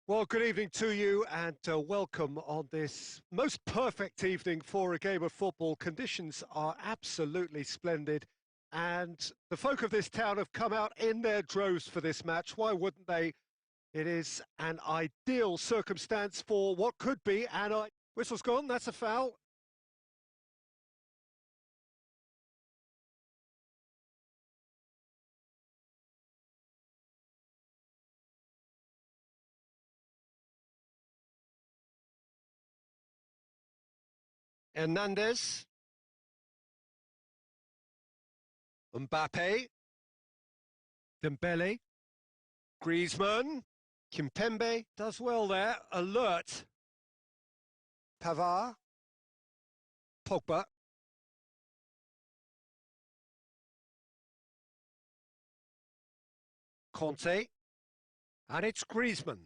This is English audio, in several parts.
Well, good evening to you and welcome on this most perfect evening for a game of football. Conditions are absolutely splendid and the folk of this town have come out in their droves for this match. Why wouldn't they? It is an ideal circumstance for what could be Whistle's gone, that's a foul. Hernandez. Mbappe. Dembele. Griezmann. Kimpembe does well there, alert. Pavard. Pogba. Conte. And it's Griezmann.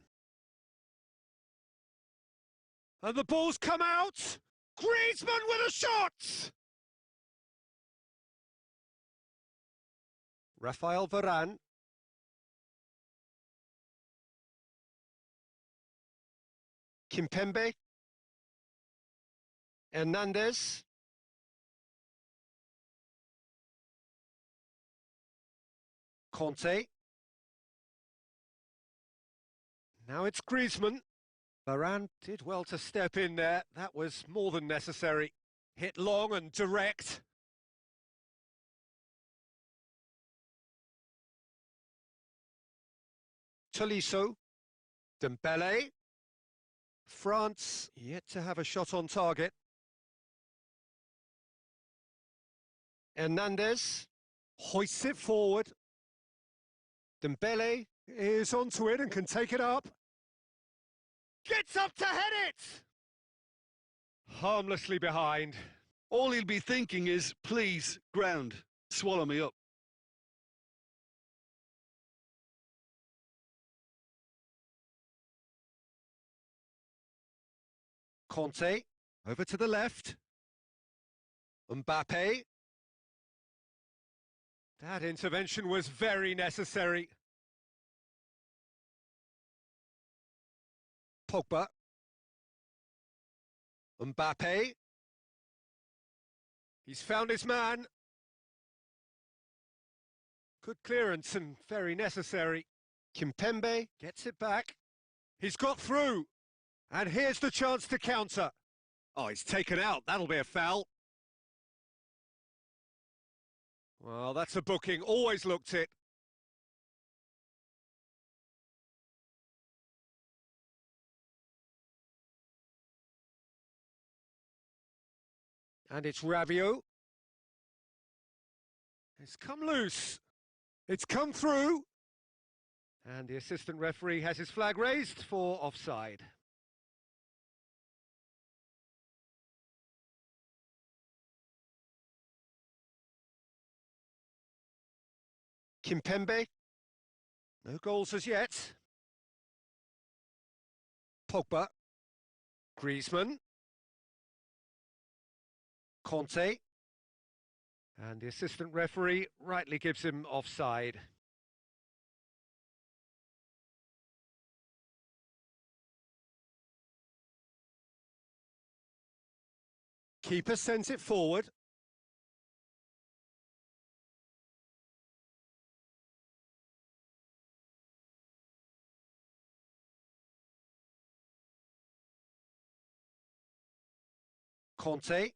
And the ball's come out! Griezmann with a shot! Rafael Varane. Kimpembe. Hernandez. Conte. Now it's Griezmann. Varane did well to step in there. That was more than necessary. Hit long and direct. Tolisso. Dembele. France yet to have a shot on target. Hernandez hoists it forward. Dembele is onto it and can take it up. Gets up to head it! Harmlessly behind. All he'll be thinking is, please, ground, swallow me up. Conte, over to the left. Mbappe. That intervention was very necessary. Pogba. Mbappe. He's found his man. Good clearance and very necessary. Kimpembe gets it back. He's got through. And here's the chance to counter. Oh, he's taken out. That'll be a foul. Well, that's a booking. Always looked it. And it's Rabiot. It's come loose. It's come through. And the assistant referee has his flag raised for offside. Kimpembe. No goals as yet. Pogba. Griezmann. Conte. And the assistant referee rightly gives him offside. Keeper sends it forward. Conte.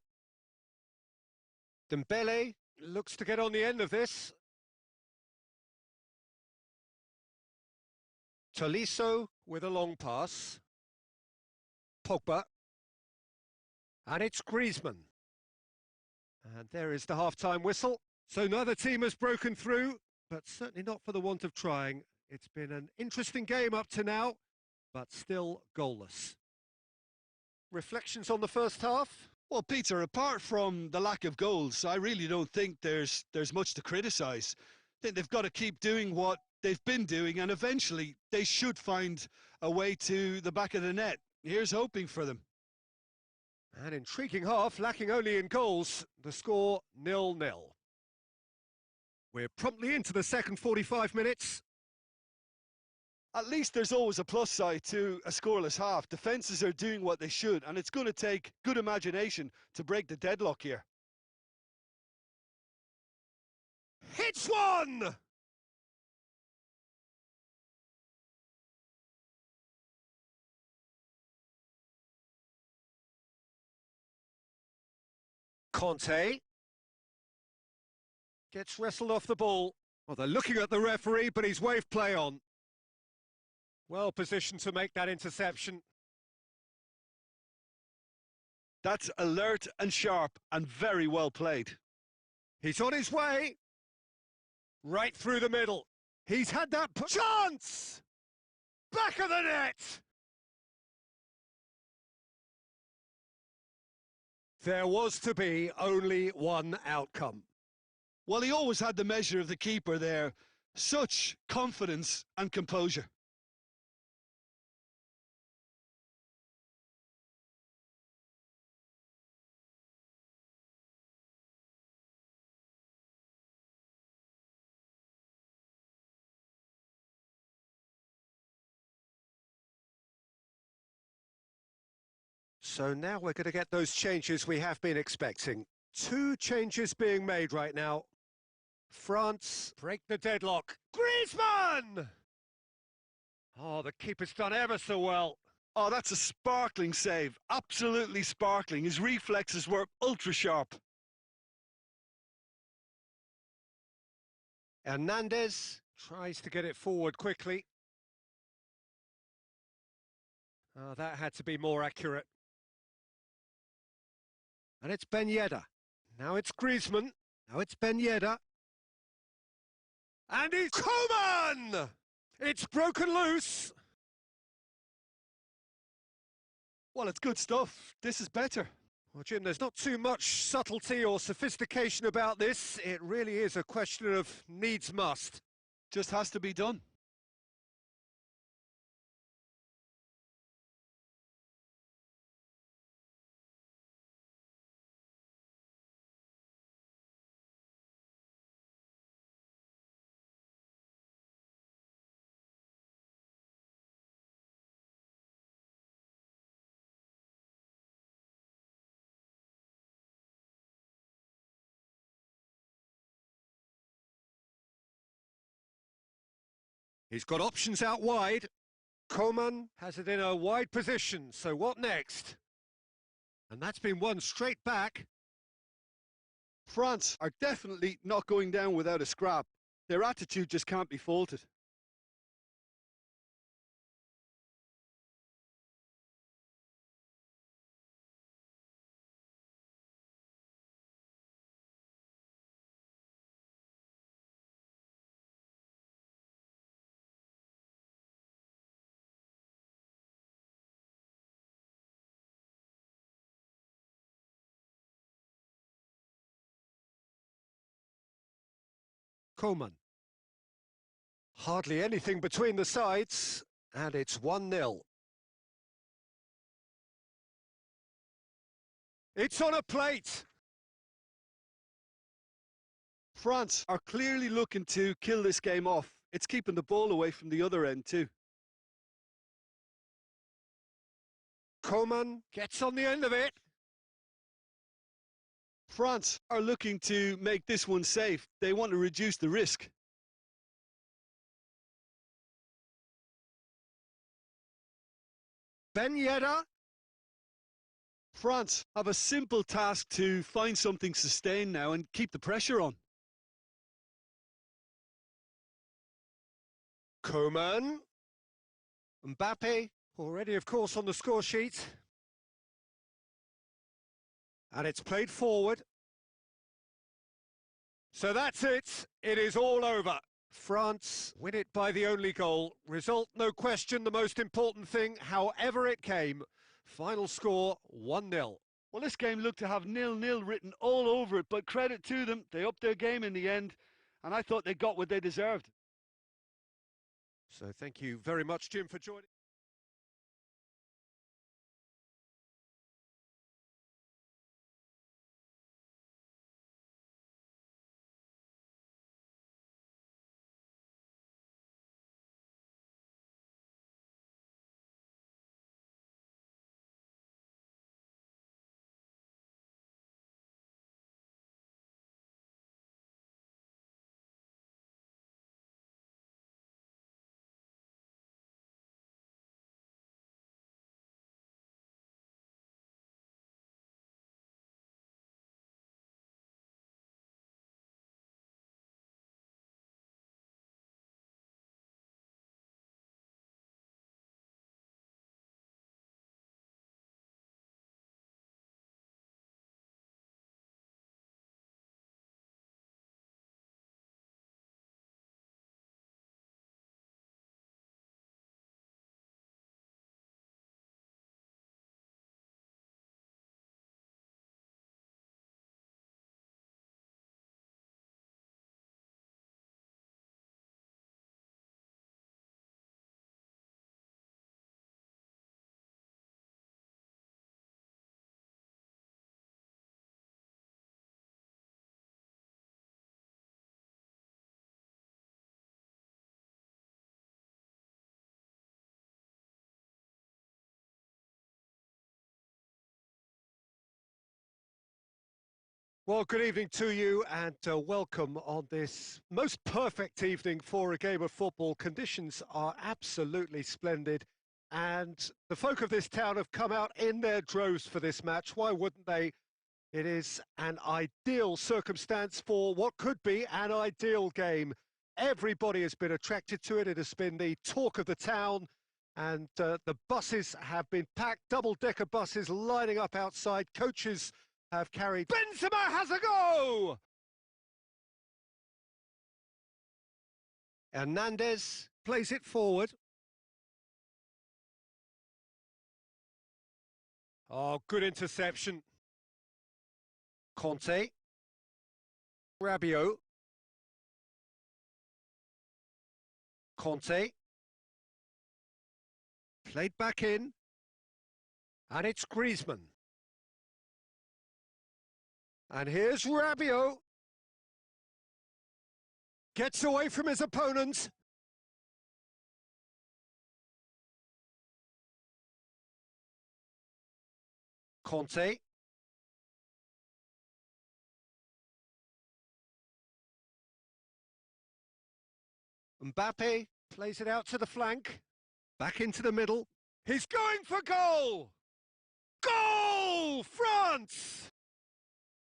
Dembele looks to get on the end of this. Tolisso with a long pass. Pogba. And it's Griezmann. And there is the half-time whistle. So neither team has broken through, but certainly not for the want of trying. It's been an interesting game up to now, but still goalless. Reflections on the first half? Well, Peter, apart from the lack of goals, I really don't think there's much to criticise. I think they've got to keep doing what they've been doing, and eventually they should find a way to the back of the net. Here's hoping for them. An intriguing half, lacking only in goals. The score 0-0. We're promptly into the second 45 minutes. At least there's always a plus side to a scoreless half. Defences are doing what they should, and it's going to take good imagination to break the deadlock here. Hits one! Conte gets wrestled off the ball. Well, they're looking at the referee, but he's waved play on. Well positioned to make that interception. That's alert and sharp and very well played. He's on his way. Right through the middle. He's had that chance! Back of the net! There was to be only one outcome. Well, he always had the measure of the keeper there. Such confidence and composure. So now we're going to get those changes we have been expecting. 2 changes being made right now. France break the deadlock. Griezmann! Oh, the keeper's done ever so well. Oh, that's a sparkling save. Absolutely sparkling. His reflexes were ultra sharp. Hernandez tries to get it forward quickly. Oh, that had to be more accurate. And it's Ben Yedder. Now it's Griezmann. Now it's Ben Yedder. And it's Coman! It's broken loose. Well, it's good stuff. This is better. Well, Jim, there's not too much subtlety or sophistication about this. It really is a question of needs must. Just has to be done. He's got options out wide. Coman has it in a wide position, so what next? And that's been won straight back. France are definitely not going down without a scrap. Their attitude just can't be faulted. Coman. Hardly anything between the sides, and it's 1-0. It's on a plate. France are clearly looking to kill this game off. It's keeping the ball away from the other end too. Coman gets on the end of it. France are looking to make this one safe. They want to reduce the risk. Ben Yedder. France have a simple task to find something sustained now and keep the pressure on. Coman. Mbappe, already of course on the score sheet. And it's played forward. So that's it. It is all over. France win it by the only goal. Result, no question, the most important thing, however it came. Final score, 1-0. Well, this game looked to have 0-0 written all over it, but credit to them, they upped their game in the end, and I thought they got what they deserved. So thank you very much, Jim, for joining. Well, good evening to you and welcome on this most perfect evening for a game of football. Conditions are absolutely splendid and the folk of this town have come out in their droves for this match. Why wouldn't they? It is an ideal circumstance for what could be an ideal game. Everybody has been attracted to it. It has been the talk of the town and the buses have been packed, double-decker buses lining up outside. Coaches have carried. Benzema has a go! Hernandez plays it forward. Oh, good interception. Conte. Rabiot. Conte. Played back in. And it's Griezmann. And here's Rabiot. Gets away from his opponent. Conte. Mbappe plays it out to the flank. Back into the middle. He's going for goal! Goal! France!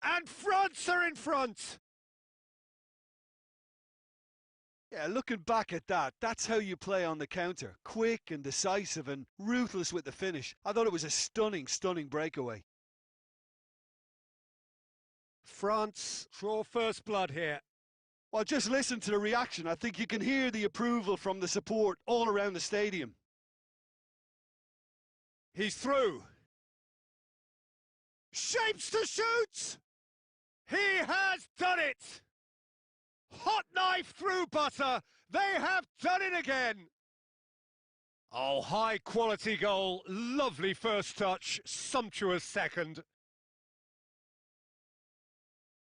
And France are in front! Yeah, looking back at that, that's how you play on the counter. Quick and decisive and ruthless with the finish. I thought it was a stunning, stunning breakaway. France draw first blood here. Well, just listen to the reaction. I think you can hear the approval from the support all around the stadium. He's through. Shapes to shoot! He has done it! Hot knife through butter. They have done it again. Oh, high quality goal. Lovely first touch. Sumptuous second.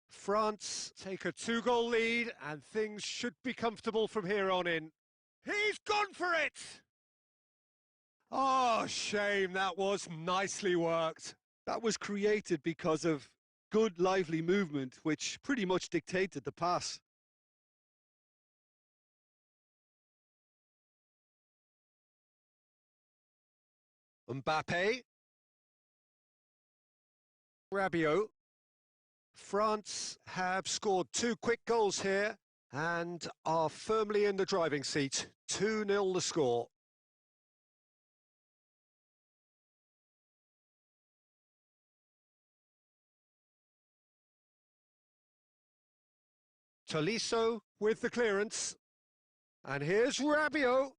France take a 2-goal lead and things should be comfortable from here on in. He's gone for it! Oh, shame. That was nicely worked. That was created because of good, lively movement, which pretty much dictated the pass. Mbappe. Rabiot. France have scored 2 quick goals here and are firmly in the driving seat. 2-0 the score. Tolisso with the clearance. And here's Rabiot.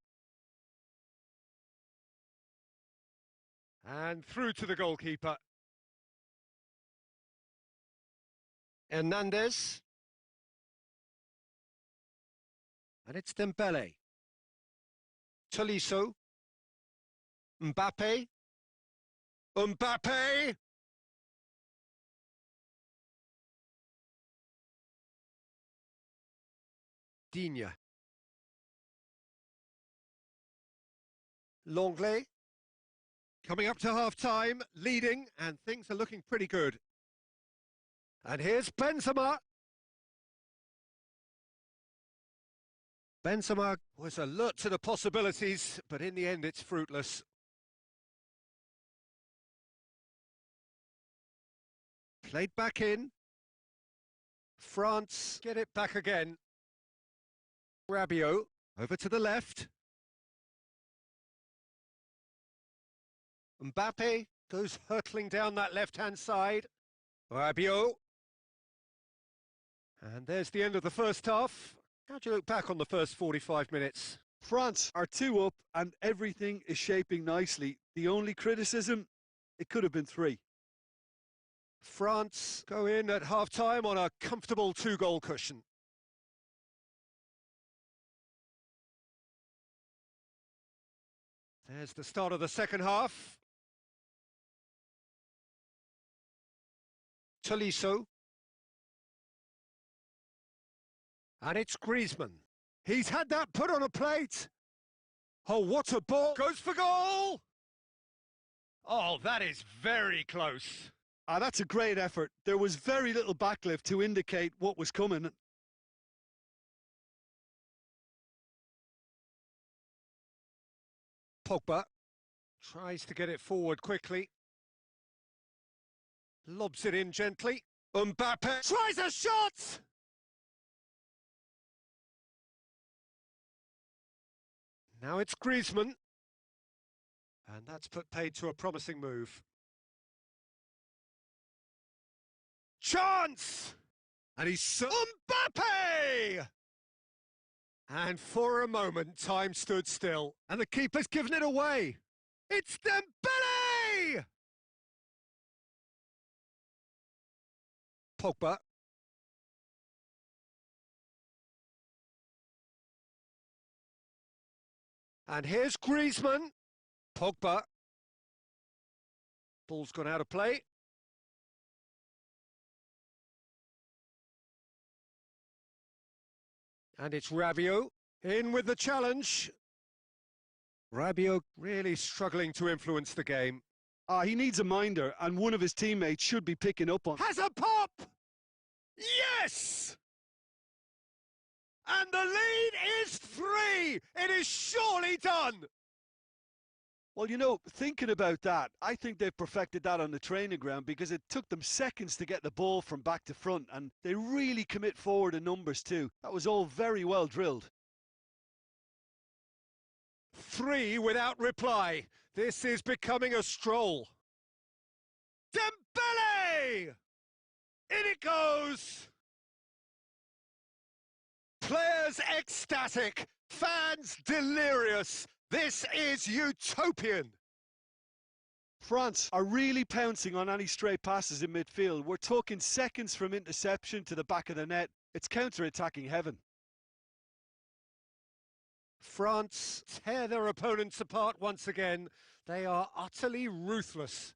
And through to the goalkeeper. Hernandez. And it's Dembele. Tolisso. Mbappe. Mbappe! Digne. Longley. Coming up to half-time, leading, and things are looking pretty good. And here's Benzema. Benzema was alert to the possibilities, but in the end it's fruitless. Played back in. France get it back again. Rabiot over to the left. Mbappe goes hurtling down that left-hand side. Rabiot. And there's the end of the first half. How do you look back on the first 45 minutes? France are 2 up and everything is shaping nicely. The only criticism, it could have been 3. France go in at half-time on a comfortable 2-goal cushion. There's the start of the second half. Tolisso. And it's Griezmann. He's had that put on a plate. Oh, what a ball. Goes for goal. Oh, that is very close. Ah, that's a great effort. There was very little backlift to indicate what was coming. Pogba tries to get it forward quickly. Lobs it in gently. Mbappe tries a shot! Now it's Griezmann. And that's put paid to a promising move. Chance! And he's Mbappe! And for a moment, time stood still, and the keeper's given it away. It's Dembele! Pogba. And here's Griezmann. Pogba. Ball's gone out of play. And it's Rabiot in with the challenge. Rabiot really struggling to influence the game. Ah, he needs a minder, and one of his teammates should be picking up on. Has a pop! Yes! And the lead is 3! It is surely done! Well, you know, thinking about that, I think they've perfected that on the training ground because it took them seconds to get the ball from back to front, and they really commit forward in numbers too. That was all very well drilled. 3 without reply. This is becoming a stroll. Dembele! In it goes! Players ecstatic, fans delirious. This is utopian. France are really pouncing on any stray passes in midfield. We're talking seconds from interception to the back of the net. It's counter-attacking heaven. France tear their opponents apart once again. They are utterly ruthless.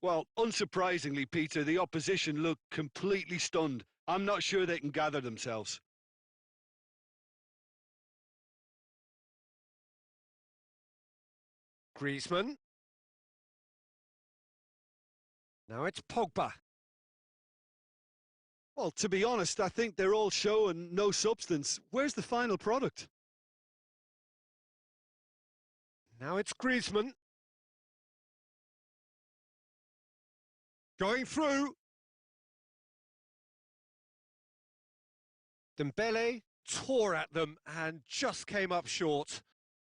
Well, unsurprisingly, Peter, the opposition look completely stunned. I'm not sure they can gather themselves. Griezmann. Now it's Pogba. Well, to be honest, I think they're all show and no substance. Where's the final product? Now it's Griezmann. Going through. Dembele tore at them and just came up short.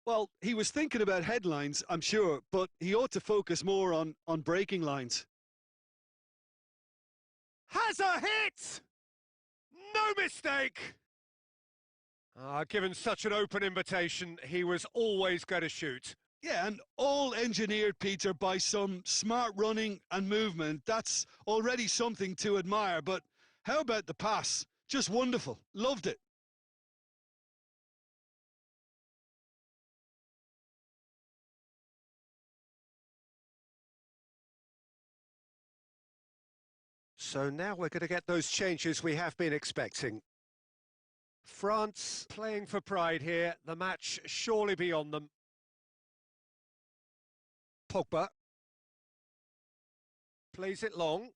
Well, he was thinking about headlines, I'm sure, but he ought to focus more on breaking lines. Has a hit! No mistake! Given such an open invitation, he was always going to shoot. Yeah, and all engineered, Peter, by some smart running and movement. That's already something to admire, but how about the pass? Just wonderful. Loved it. So now we're going to get those changes we have been expecting. France playing for pride here. The match surely beyond them. Pogba. Plays it long.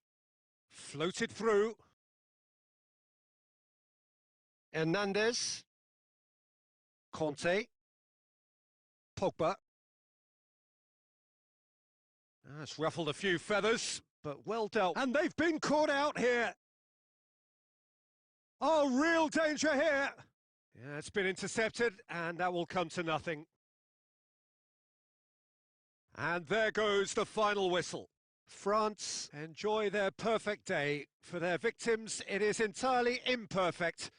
Floated through. Hernandez. Conte. Pogba. That's ruffled a few feathers, but well dealt. And they've been caught out here. Oh, real danger here. Yeah, it's been intercepted, and that will come to nothing. And there goes the final whistle. France enjoy their perfect day. For their victims, it is entirely imperfect.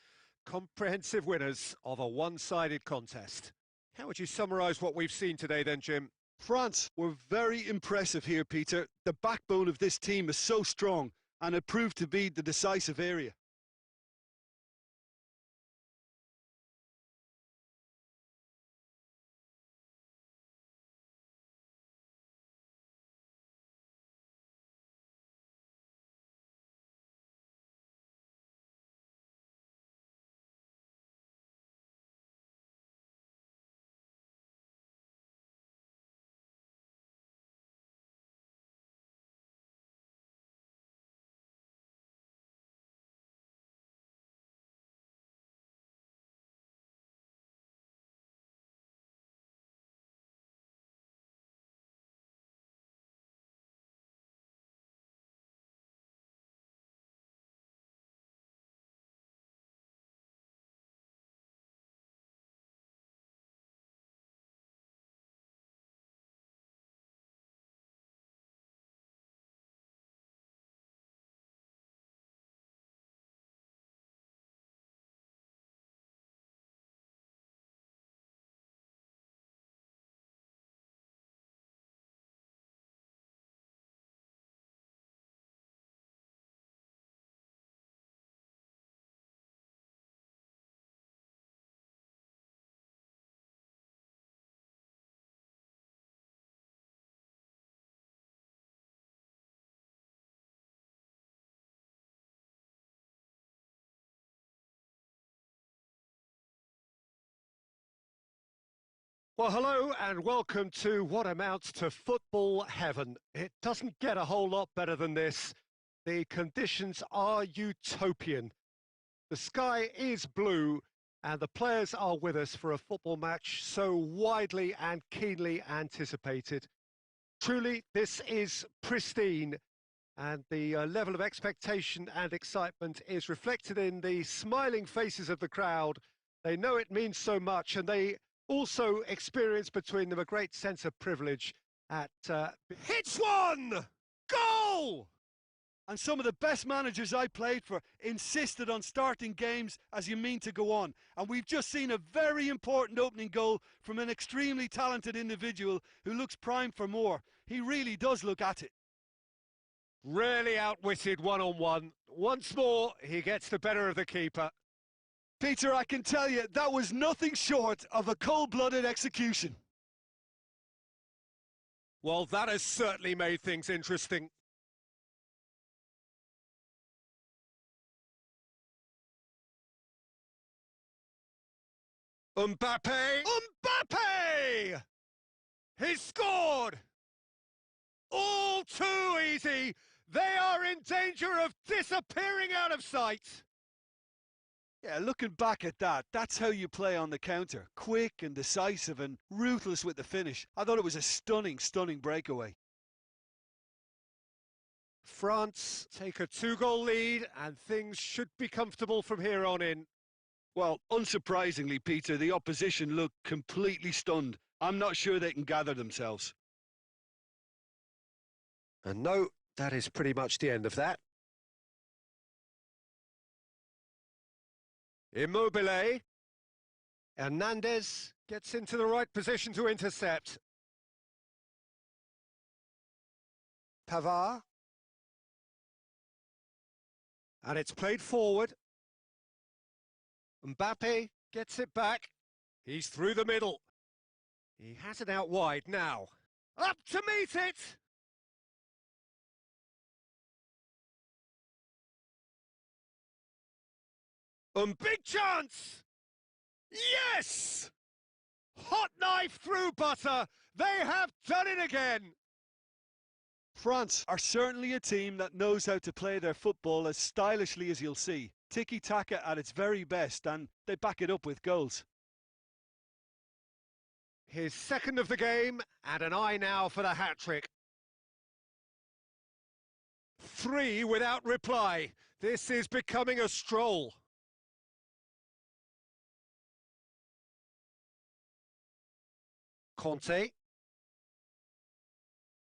Comprehensive winners of a one-sided contest. How would you summarise what we've seen today then, Jim? France were very impressive here, Peter. The backbone of this team is so strong, and it proved to be the decisive area. Well, hello and welcome to what amounts to football heaven. It doesn't get a whole lot better than this. The conditions are utopian. The sky is blue and the players are with us for a football match so widely and keenly anticipated. Truly, this is pristine and the level of expectation and excitement is reflected in the smiling faces of the crowd. They know it means so much and they also experience between them a great sense of privilege at hits one! Goal! And some of the best managers I played for insisted on starting games as you mean to go on. And we've just seen a very important opening goal from an extremely talented individual who looks primed for more. He really does look at it. Really outwitted one-on-one. Once more, he gets the better of the keeper. Peter, I can tell you, that was nothing short of a cold-blooded execution. Well, that has certainly made things interesting. Mbappe! Mbappe! He's scored! All too easy! They are in danger of disappearing out of sight! Yeah, looking back at that, that's how you play on the counter. Quick and decisive and ruthless with the finish. I thought it was a stunning, stunning breakaway. France take a 2-goal lead and things should be comfortable from here on in. Well, unsurprisingly, Peter, the opposition look completely stunned. I'm not sure they can gather themselves. And no, that is pretty much the end of that. Immobile. Hernandez gets into the right position to intercept. Pavard. And it's played forward. Mbappe gets it back. He's through the middle. He has it out wide now. Up to meet it! Big chance! Yes! Hot knife through butter. They have done it again. France are certainly a team that knows how to play their football as stylishly as you'll see. Tiki-taka at its very best, and they back it up with goals. His second of the game, and an eye now for the hat-trick. 3 without reply. This is becoming a stroll. Conte.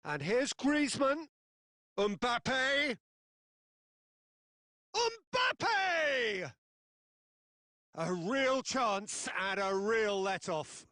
And here's Griezmann. Mbappe. Mbappe! A real chance and a real let-off.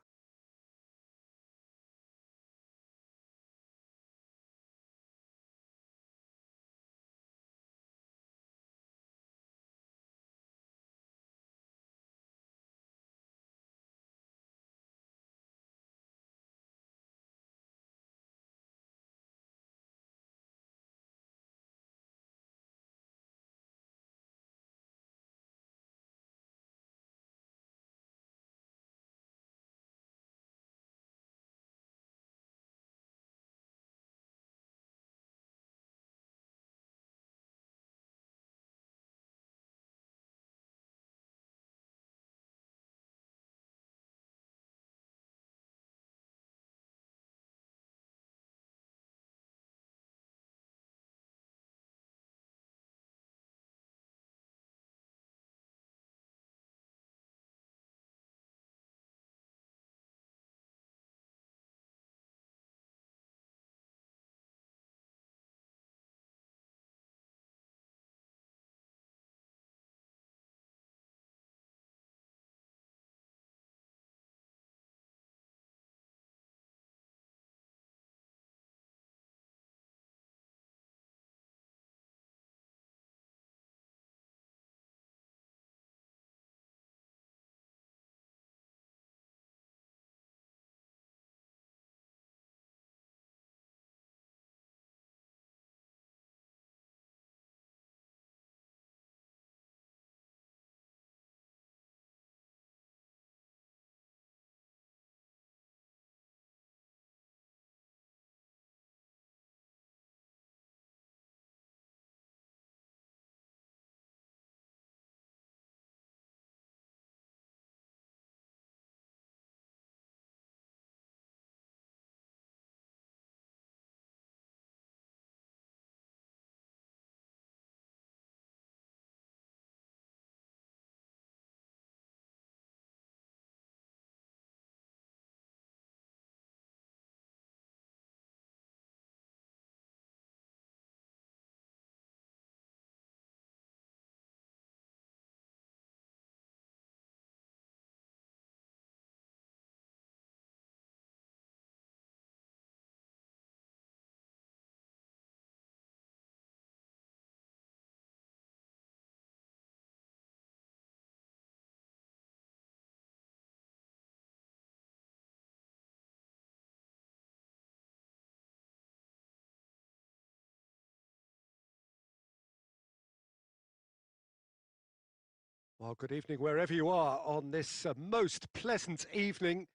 Well, good evening wherever you are on this most pleasant evening.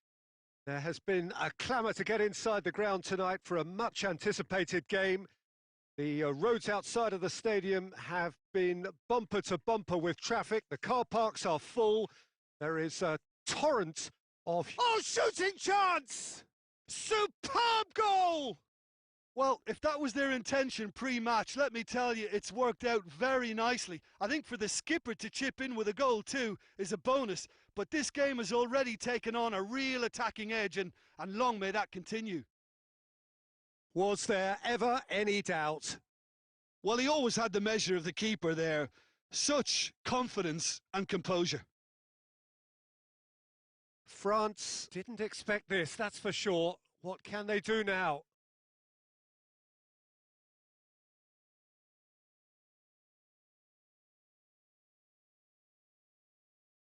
There has been a clamour to get inside the ground tonight for a much anticipated game. The roads outside of the stadium have been bumper to bumper with traffic. The car parks are full. There is a torrent of... Oh, shooting chance! Superb goal! Well, if that was their intention pre-match, let me tell you, it's worked out very nicely. I think for the skipper to chip in with a goal too is a bonus, but this game has already taken on a real attacking edge, and long may that continue. Was there ever any doubt? Well, he always had the measure of the keeper there. Such confidence and composure. France didn't expect this, that's for sure. What can they do now?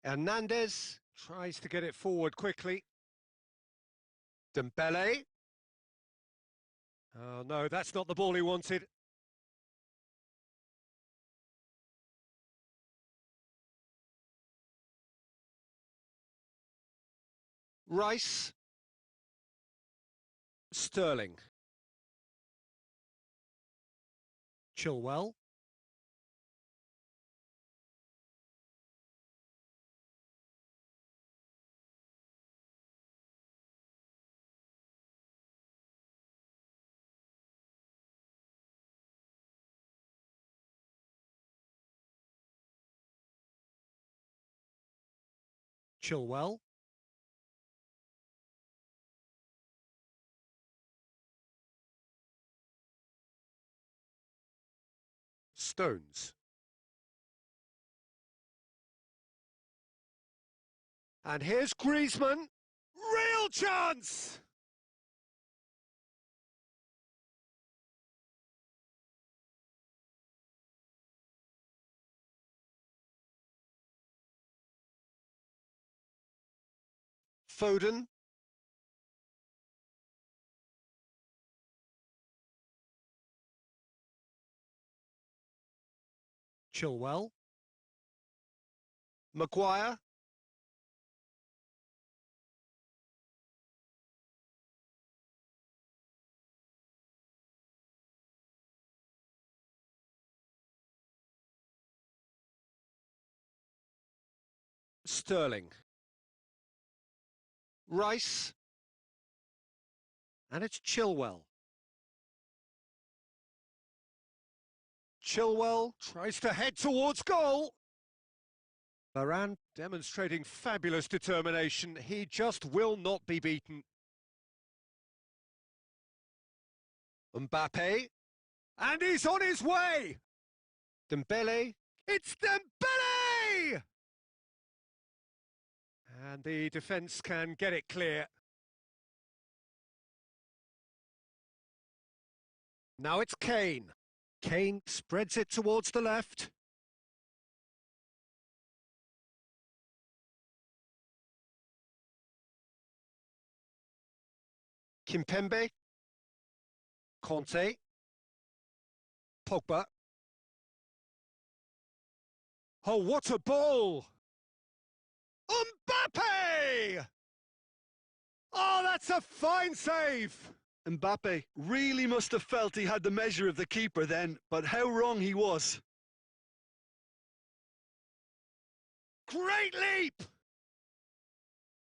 Hernandez tries to get it forward quickly. Dembele. Oh no, that's not the ball he wanted. Rice. Sterling. Chilwell. Chilwell. Stones. And here's Griezmann. Real chance! Foden. Chilwell. Maguire. Sterling. Rice. And it's Chilwell. Chilwell tries to head towards goal. Varane demonstrating fabulous determination. He just will not be beaten. Mbappe. And he's on his way! Dembele. It's Dembele! And the defence can get it clear. Now it's Kane. Kane spreads it towards the left. Kimpembe. Conte. Pogba. Oh, what a ball! Mbappe! Oh, that's a fine save! Mbappe really must have felt he had the measure of the keeper then, but how wrong he was. Great leap!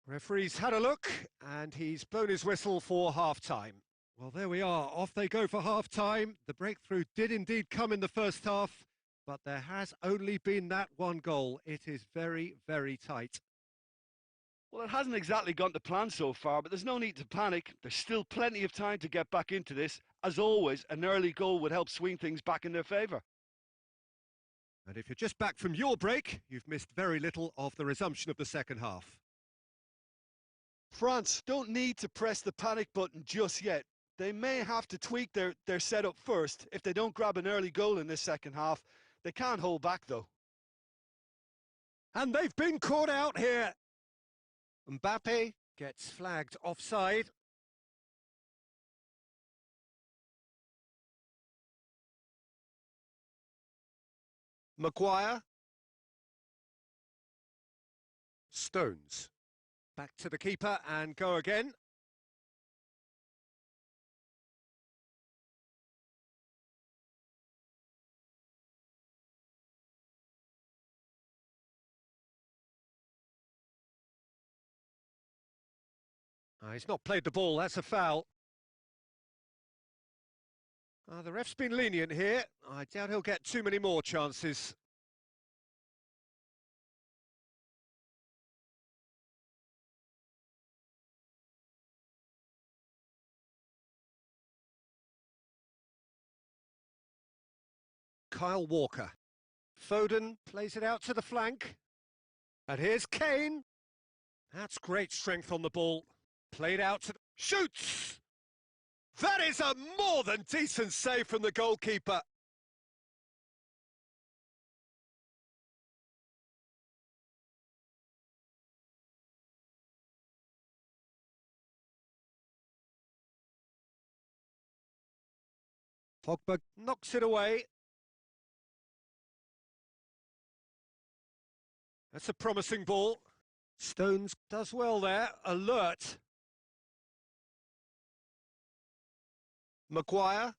Referee's had a look, and he's blown his whistle for half-time. Well, there we are. Off they go for half-time. The breakthrough did indeed come in the first half, but there has only been that one goal. It is very, very tight. Well, it hasn't exactly gone to plan so far, but there's no need to panic. There's still plenty of time to get back into this. As always, an early goal would help swing things back in their favour. And if you're just back from your break, you've missed very little of the resumption of the second half. France don't need to press the panic button just yet. They may have to tweak their setup first. If they don't grab an early goal in this second half, they can't hold back though. And they've been caught out here. Mbappe gets flagged offside. Maguire. Stones. Back to the keeper and go again. He's not played the ball, that's a foul. The ref's been lenient here. I doubt he'll get too many more chances. Kyle Walker. Foden plays it out to the flank. And here's Kane. That's great strength on the ball. Played out to... Shoots! That is a more than decent save from the goalkeeper. Pogba knocks it away. That's a promising ball. Stones does well there, alert. Maguire.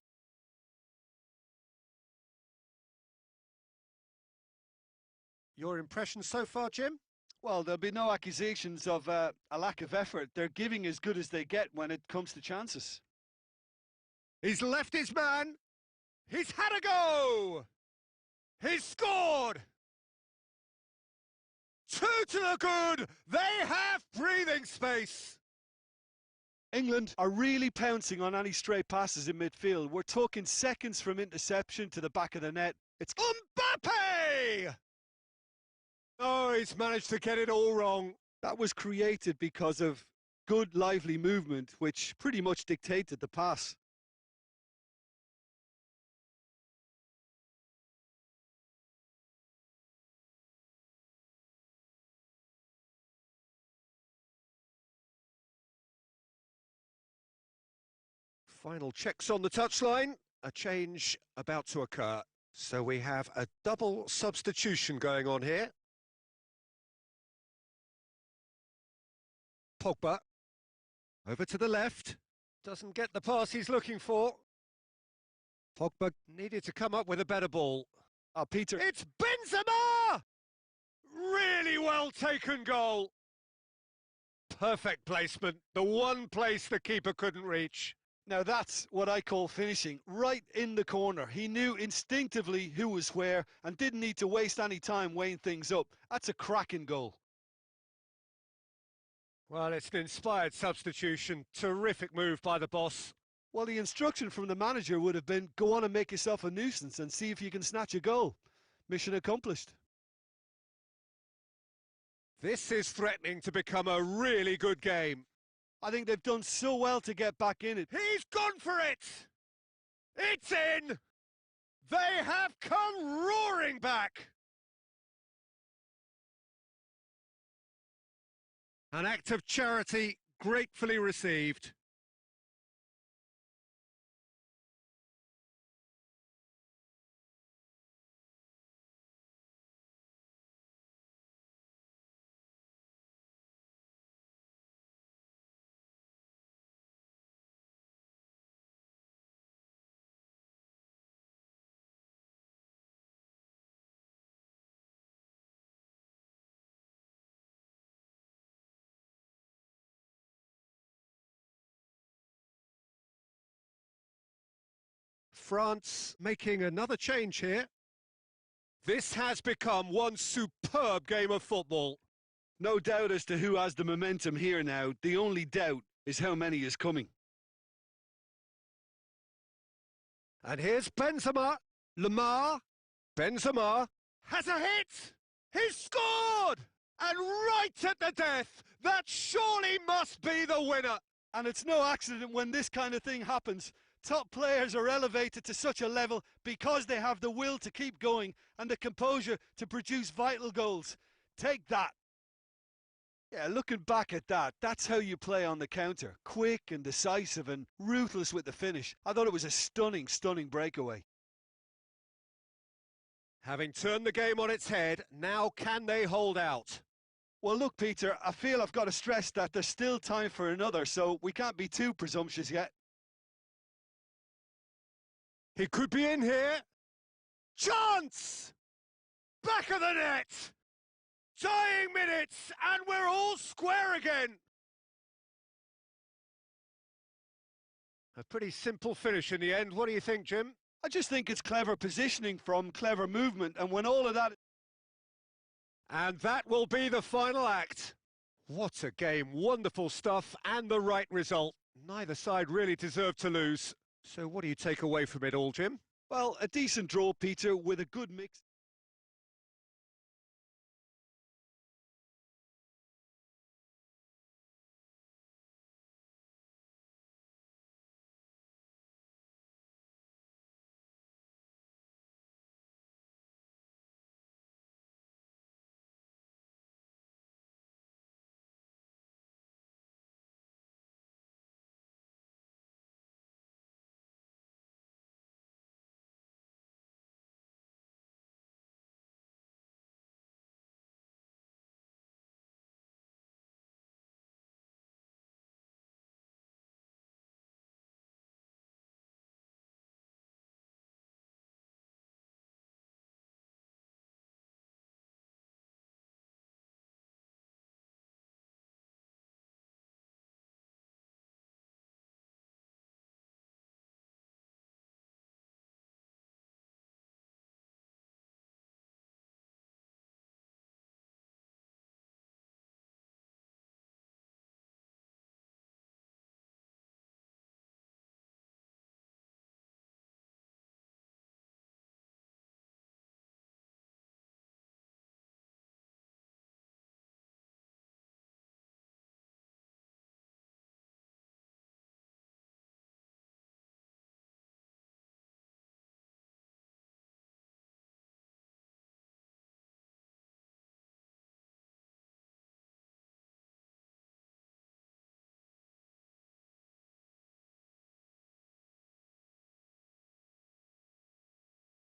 Your impression so far, Jim? Well, there'll be no accusations of a lack of effort. They're giving as good as they get when it comes to chances. He's left his man. He's had a go. He's scored. 2 to the good. They have breathing space. England are really pouncing on any stray passes in midfield. We're talking seconds from interception to the back of the net. It's Mbappe! Oh, he's managed to get it all wrong. That was created because of good, lively movement, which pretty much dictated the pass. Final checks on the touchline. A change about to occur. So we have a double substitution going on here. Pogba. Over to the left. Doesn't get the pass he's looking for. Pogba needed to come up with a better ball. Peter. It's Benzema! Really well taken goal. Perfect placement. The one place the keeper couldn't reach. Now that's what I call finishing, right in the corner. He knew instinctively who was where and didn't need to waste any time weighing things up. That's a cracking goal. Well, it's an inspired substitution. Terrific move by the boss. Well, the instruction from the manager would have been, go on and make yourself a nuisance and see if you can snatch a goal. Mission accomplished. This is threatening to become a really good game. I think they've done so well to get back in it. He's gone for it! It's in! They have come roaring back! An act of charity gratefully received. France making another change here. This has become one superb game of football. No doubt as to who has the momentum here now. The only doubt is how many is coming. And here's Benzema. Lamar. Benzema has a hit. He's scored! And right at the death. That surely must be the winner. And it's no accident when this kind of thing happens. Top players are elevated to such a level because they have the will to keep going and the composure to produce vital goals. Take that. Yeah, looking back at that, that's how you play on the counter. Quick and decisive and ruthless with the finish. I thought it was a stunning, stunning breakaway. Having turned the game on its head, now can they hold out? Well, look, Peter, I feel I've got to stress that there's still time for another, so we can't be too presumptuous yet. He could be in here. Chance! Back of the net! Dying minutes, and we're all square again. A pretty simple finish in the end. What do you think, Jim? I just think it's clever positioning from clever movement, and when all of that... And that will be the final act. What a game, wonderful stuff, and the right result. Neither side really deserved to lose. So what do you take away from it all, Jim? Well, a decent draw, Peter, with a good mix.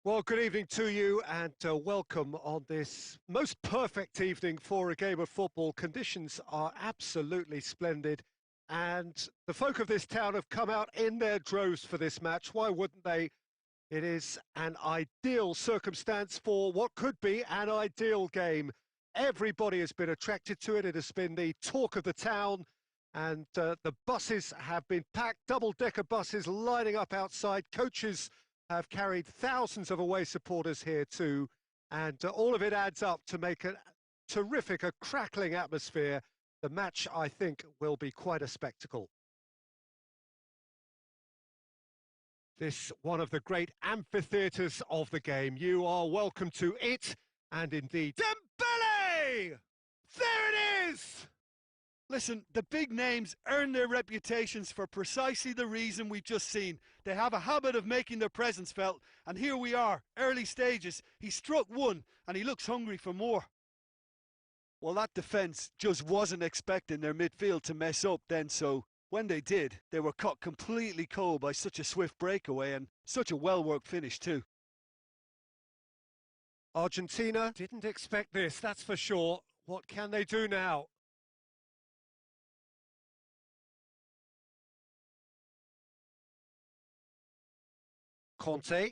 Well, good evening to you and welcome on this most perfect evening for a game of football. Conditions are absolutely splendid and the folk of this town have come out in their droves for this match. Why wouldn't they? It is an ideal circumstance for what could be an ideal game. Everybody has been attracted to it. It has been the talk of the town and the buses have been packed, double-decker buses lining up outside. Coaches have carried thousands of away supporters here too, and all of it adds up to make a terrific, a crackling atmosphere. The match, I think, will be quite a spectacle. This one of the great amphitheatres of the game. You are welcome to it, and indeed, Dembele! There it is! Listen, the big names earn their reputations for precisely the reason we've just seen. They have a habit of making their presence felt, and here we are, early stages. He struck one, and he looks hungry for more. Well, that defence just wasn't expecting their midfield to mess up then, so when they did, they were caught completely cold by such a swift breakaway and such a well-worked finish too. Argentina didn't expect this, that's for sure. What can they do now? Conte,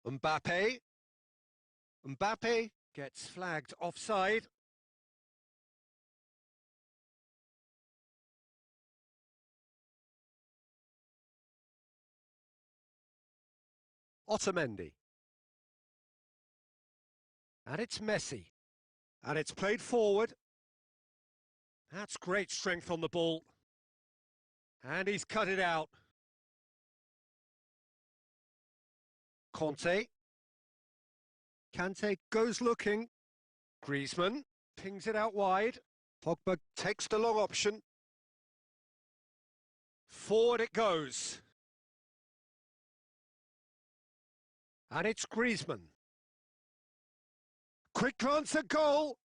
Mbappe gets flagged offside. Otamendi. And it's Messi. And it's played forward. That's great strength on the ball. And he's cut it out. Conte. Kante goes looking. Griezmann pings it out wide. Pogba takes the long option. Forward it goes. And it's Griezmann. Quick glance at goal.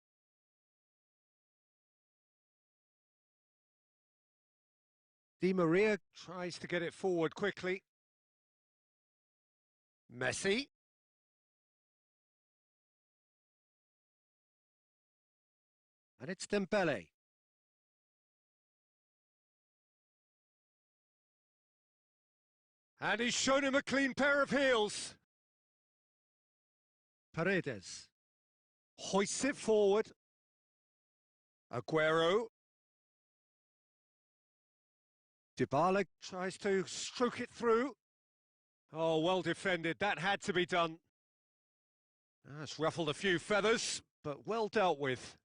Di Maria tries to get it forward quickly. Messi. And it's Dembele. And he's shown him a clean pair of heels. Paredes hoists it forward. Aguero. Dybala tries to stroke it through. Oh, well defended. That had to be done. That's ruffled a few feathers, but well dealt with.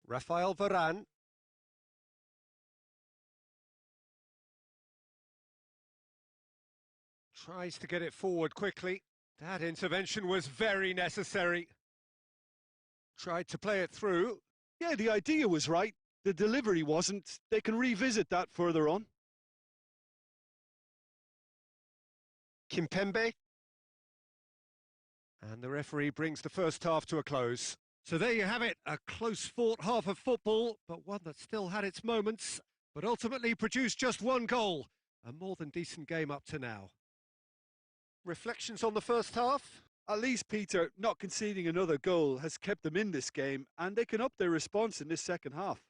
Rafael Varane. Tries to get it forward quickly. That intervention was very necessary. Tried to play it through. Yeah, the idea was right. The delivery wasn't. They can revisit that further on. Kimpembe. And the referee brings the first half to a close. So there you have it, a close-fought half of football, but one that still had its moments, but ultimately produced just one goal. A more than decent game up to now. Reflections on the first half? At least, Peter, not conceding another goal has kept them in this game, and they can up their response in this second half.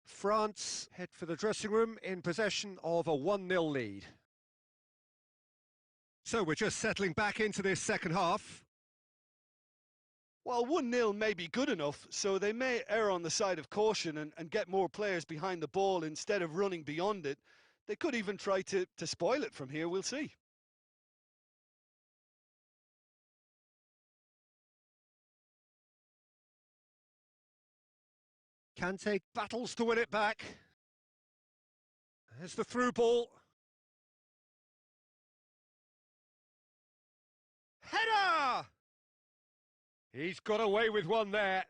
France head for the dressing room in possession of a 1-0 lead. So we're just settling back into this second half. Well, 1-0 may be good enough, so they may err on the side of caution and get more players behind the ball instead of running beyond it. They could even try to spoil it from here, we'll see. Kante battles to win it back. There's the through ball. Header! He's got away with one there.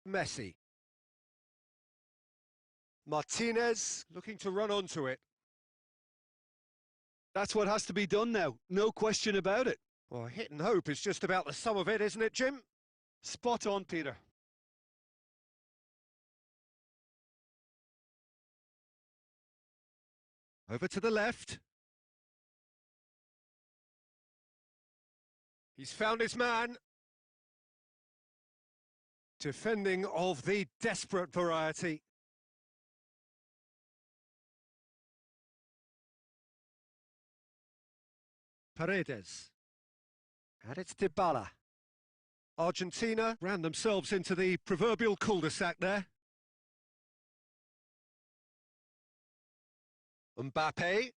Messi. Martinez looking to run onto it. That's what has to be done now, no question about it. Well, hit and hope is just about the sum of it, isn't it, Jim? Spot on, Peter. Over to the left. He's found his man. Defending of the desperate variety. Paredes. And it's Dybala. Argentina ran themselves into the proverbial cul-de-sac there. Mbappe.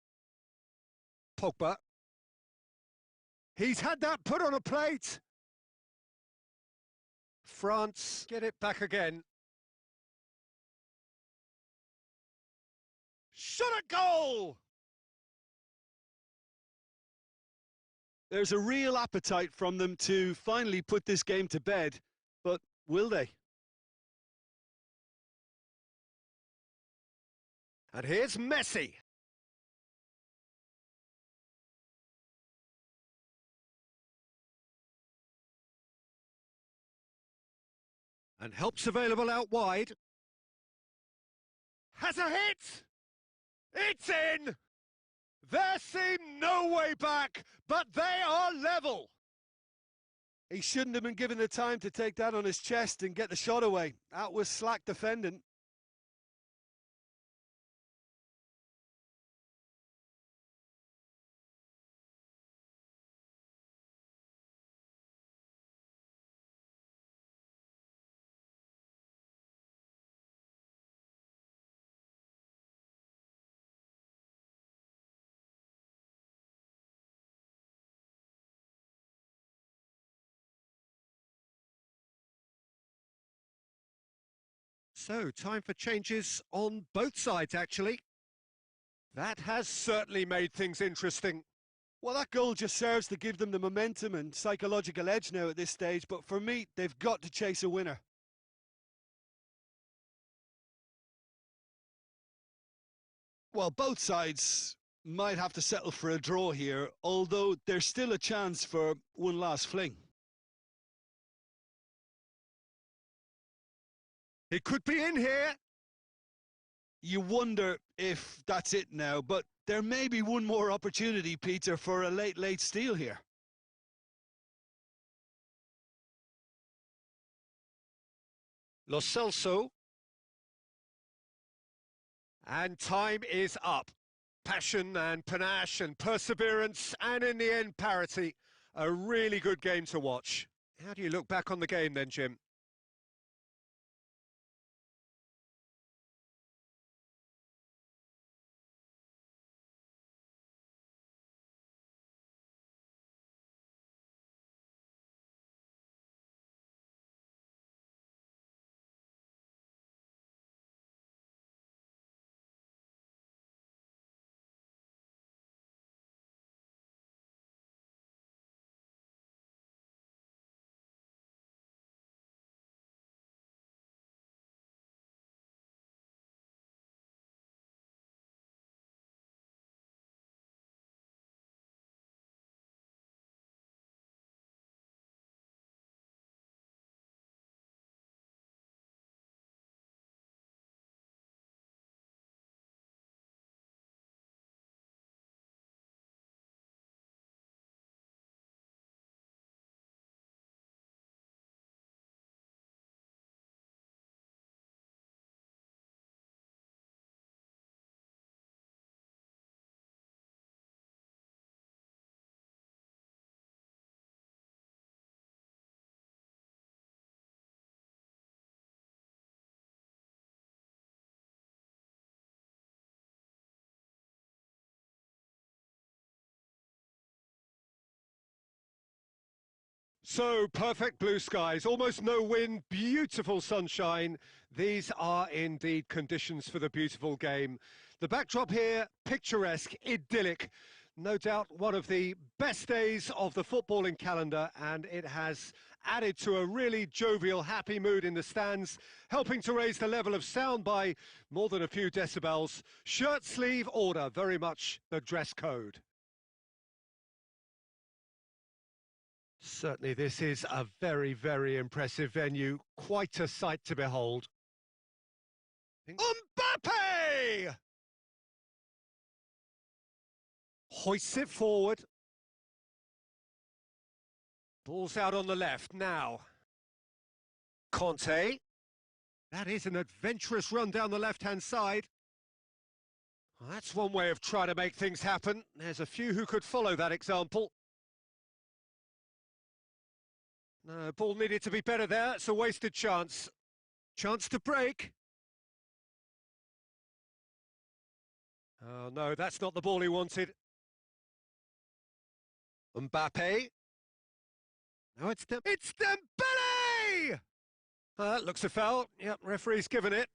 Pogba. He's had that put on a plate. France get it back again. Shot at goal! There's a real appetite from them to finally put this game to bed, but will they? And here's Messi. And help's available out wide. Has a hit! It's in! There seemed no way back, but they are level. He shouldn't have been given the time to take that on his chest and get the shot away. That was slack defending. So, time for changes on both sides, actually. That has certainly made things interesting. Well, that goal just serves to give them the momentum and psychological edge now at this stage, but for me, they've got to chase a winner. Well, both sides might have to settle for a draw here, although there's still a chance for one last fling. It could be in here. You wonder if that's it now, but there may be one more opportunity, Peter, for a late steal here. Lo Celso. And time is up. Passion and panache and perseverance, and in the end, parity. A really good game to watch. How do you look back on the game then, Jim? So, perfect blue skies, almost no wind, beautiful sunshine. These are indeed conditions for the beautiful game. The backdrop here, picturesque, idyllic. No doubt one of the best days of the footballing calendar, and it has added to a really jovial, happy mood in the stands, helping to raise the level of sound by more than a few decibels. Shirt sleeve order, very much the dress code. Certainly, this is a very, very impressive venue. Quite a sight to behold. Mbappe! Hoists it forward. Ball's out on the left now. Conte. That is an adventurous run down the left-hand side. Well, that's one way of trying to make things happen. There's a few who could follow that example. No, ball needed to be better there. It's a wasted chance. Chance to break. Oh, no, that's not the ball he wanted. Mbappe. No, it's Dembele! Looks a foul. Yep, referee's given it.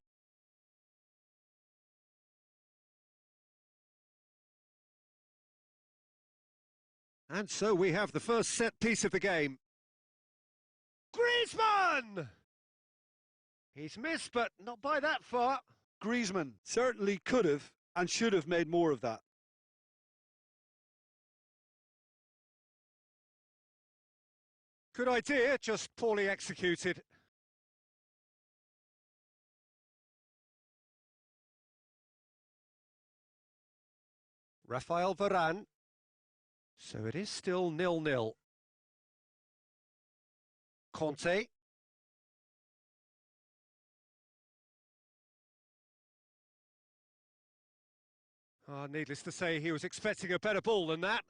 And so we have the first set piece of the game. Griezmann! He's missed, but not by that far. Griezmann certainly could have and should have made more of that. Good idea, just poorly executed. Rafael Varane. So it is still 0-0. Conte. Needless to say, he was expecting a better ball than that.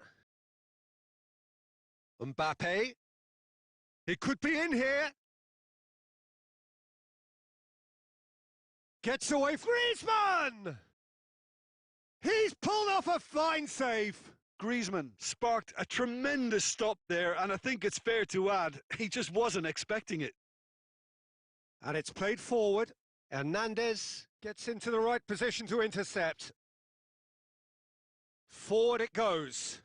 Mbappe. He could be in here. Gets away. Griezmann! He's pulled off a fine save. Griezmann sparked a tremendous stop there, and I think it's fair to add, he just wasn't expecting it. And it's played forward. Hernandez gets into the right position to intercept. Forward it goes.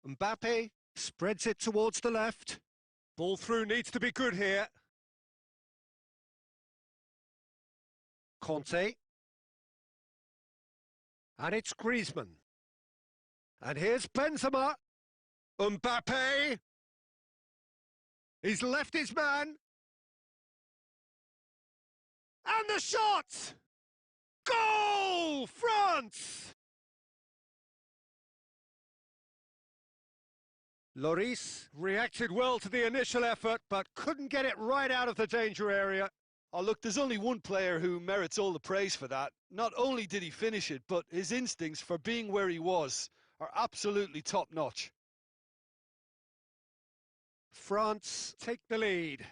Mbappe spreads it towards the left. Ball through needs to be good here. Conte. And it's Griezmann. And here's Benzema. Mbappe. He's left his man. And the shot! Goal! France! Lloris reacted well to the initial effort, but couldn't get it right out of the danger area. Oh, look, there's only one player who merits all the praise for that. Not only did he finish it, but his instincts for being where he was are absolutely top-notch. France take the lead.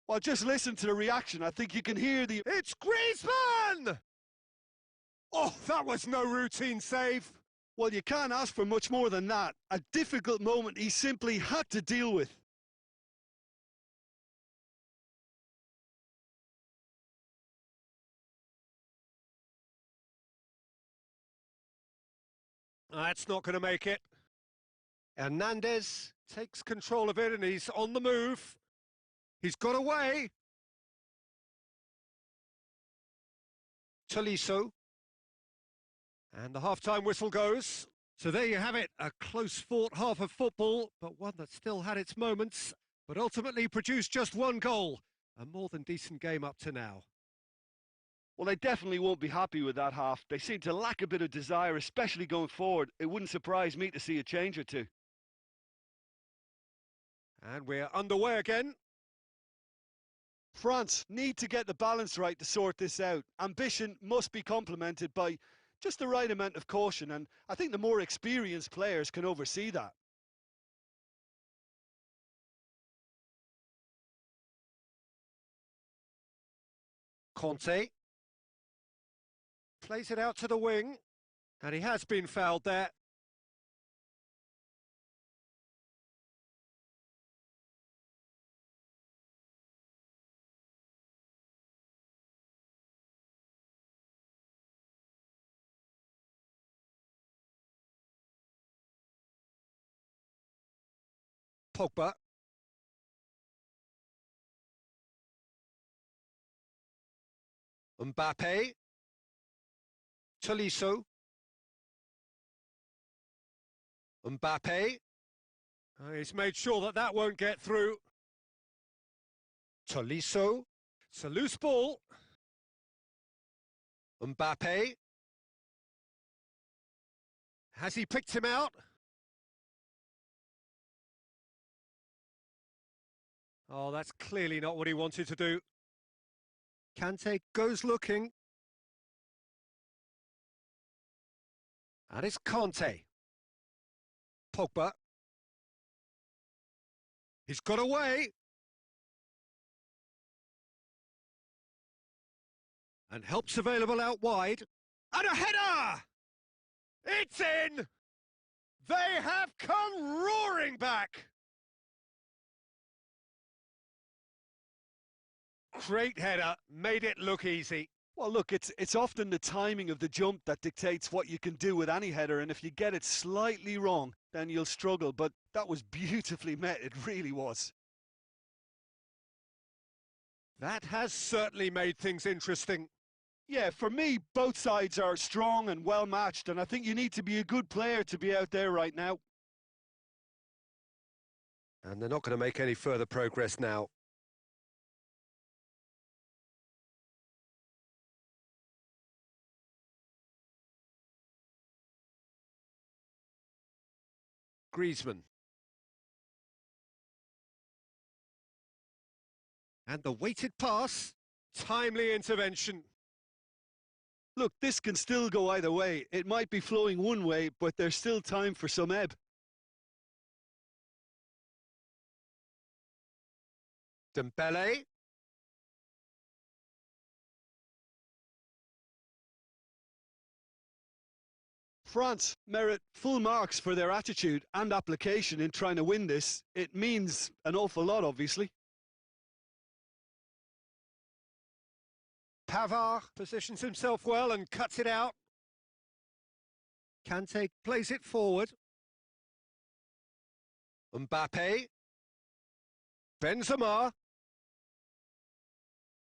Well, just listen to the reaction. I think you can hear the... It's Griezmann! Oh, that was no routine save. Well, you can't ask for much more than that. A difficult moment he simply had to deal with. That's not going to make it. Hernandez takes control of it and he's on the move. He's got away. Tolisso. And the half-time whistle goes. So there you have it, a close-fought half of football, but one that still had its moments, but ultimately produced just one goal. A more than decent game up to now. Well, they definitely won't be happy with that half. They seem to lack a bit of desire, especially going forward. It wouldn't surprise me to see a change or two. And we're underway again. France need to get the balance right to sort this out. Ambition must be complemented by just the right amount of caution, and I think the more experienced players can oversee that. Conte plays it out to the wing, and he has been fouled there. Pogba. Mbappe. Tolisso. Mbappe. He's made sure that that won't get through. Tolisso. It's a loose ball. Mbappe. Has he picked him out? Oh, that's clearly not what he wanted to do. Kante goes looking. And it's Conte. Pogba. He's got away. And help's available out wide. And a header! It's in! They have come roaring back! Great header, made it look easy. Well, look, it's often the timing of the jump that dictates what you can do with any header, and if you get it slightly wrong, then you'll struggle, but that was beautifully met, it really was. That has certainly made things interesting. Yeah, for me, both sides are strong and well matched, and I think you need to be a good player to be out there right now. And they're not going to make any further progress now. Griezmann. And the weighted pass, timely intervention. Look, this can still go either way. It might be flowing one way, but there's still time for some ebb. Dembele. France merit full marks for their attitude and application in trying to win this. It means an awful lot, obviously. Pavard positions himself well and cuts it out. Kante plays it forward. Mbappe. Benzema.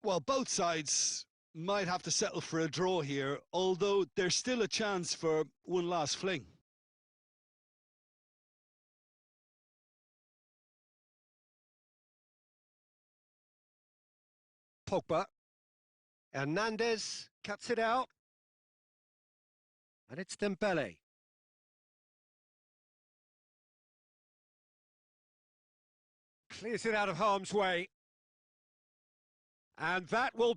Well, both sides might have to settle for a draw here, although there's still a chance for one last fling. Pogba. Hernandez cuts it out. And it's Dembele. Clears it out of harm's way. And that will